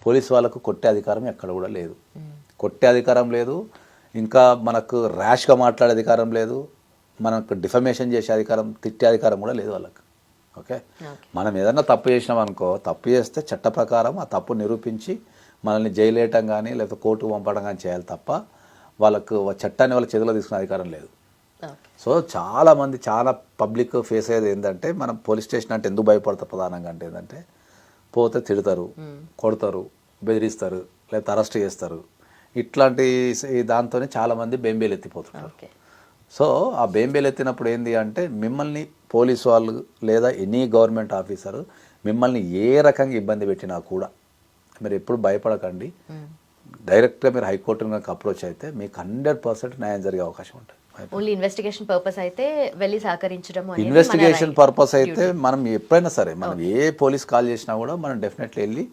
Police వాళ్ళకు కొట్టే అధికారం ఎక్కడ కూడా లేదు. కొట్టే అధికారం లేదు, ఇంకా మనకు ర్యాష్గా మాట్లాడే అధికారం లేదు, మనకు డిఫమేషన్ చేసే అధికారం, తిట్టే అధికారం కూడా లేదు వాళ్ళకి. ఓకే, మనం ఏదన్నా తప్పు చేసినాం అనుకో, తప్పు చేస్తే చట్ట ప్రకారం ఆ తప్పు నిరూపించి మనల్ని జైలు వేయటం కానీ లేకపోతే కోర్టుకు పంపడం కానీ చేయాలి తప్ప వాళ్ళకు చట్టాన్ని వాళ్ళ చేతిలో తీసుకునే అధికారం లేదు. సో చాలామంది చాలా పబ్లిక్ ఫేస్ అయ్యేది ఏంటంటే, మనం పోలీస్ స్టేషన్ అంటే ఎందుకు భయపడతారు ప్రధానంగా అంటే ఏంటంటే, పోతే తిడతారు, కొడతారు, బెదిరిస్తారు, లేకపోతే అరెస్ట్ చేస్తారు. ఇట్లాంటి దాంతోనే చాలామంది బెంబేలు ఎత్తిపోతుంటారు. సో ఆ బెంబేలు ఎత్తినప్పుడు ఏంది అంటే, మిమ్మల్ని పోలీసు వాళ్ళు లేదా ఎనీ గవర్నమెంట్ ఆఫీసర్ మిమ్మల్ని ఏ రకంగా ఇబ్బంది పెట్టినా కూడా మీరు ఎప్పుడు భయపడకండి. డైరెక్ట్గా మీరు హైకోర్టును కనుక అప్రోచ్ అయితే మీకు 100% న్యాయం జరిగే అవకాశం ఉంటుంది. ఓన్లీ ఇన్వెస్టిగేషన్ పర్పస్ అయితే వెళ్ళి సహకరించడం, ఇన్వెస్టిగేషన్ పర్పస్ అయితే మనం ఎప్పుడైనా సరే మనం ఏ పోలీస్ కాల్ చేసినా కూడా మనం డెఫినెట్లీ వెళ్ళి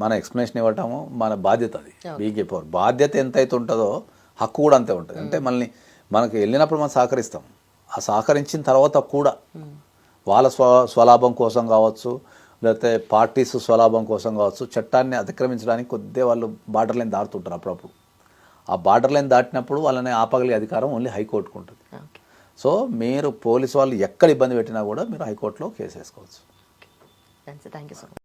మన ఎక్స్ప్లెనేషన్ ఇవ్వటము మన బాధ్యత. అది బీకే పవర్ బాధ్యత ఎంత అయితే ఉంటుందో హక్కు కూడా అంతే ఉంటుంది. అంటే మనకి వెళ్ళినప్పుడు మనం సహకరిస్తాం, ఆ సహకరించిన తర్వాత కూడా వాళ్ళ స్వలాభం కోసం కావచ్చు, లేకపోతే పార్టీస్ స్వలాభం కోసం కావచ్చు, చట్టాన్ని అతిక్రమించడానికి కొద్దిగా వాళ్ళు బార్డర్ లైన్ దాటుతుంటారు. అప్పుడప్పుడు ఆ బార్డర్ లైన్ దాటినప్పుడు వాళ్ళని ఆపగలిగే అధికారం ఓన్లీ హైకోర్టుకు ఉంటుంది. సో మీరు పోలీసు వాళ్ళు ఎక్కడ ఇబ్బంది పెట్టినా కూడా మీరు హైకోర్టులో కేసు వేసుకోవచ్చు. Thank you so much.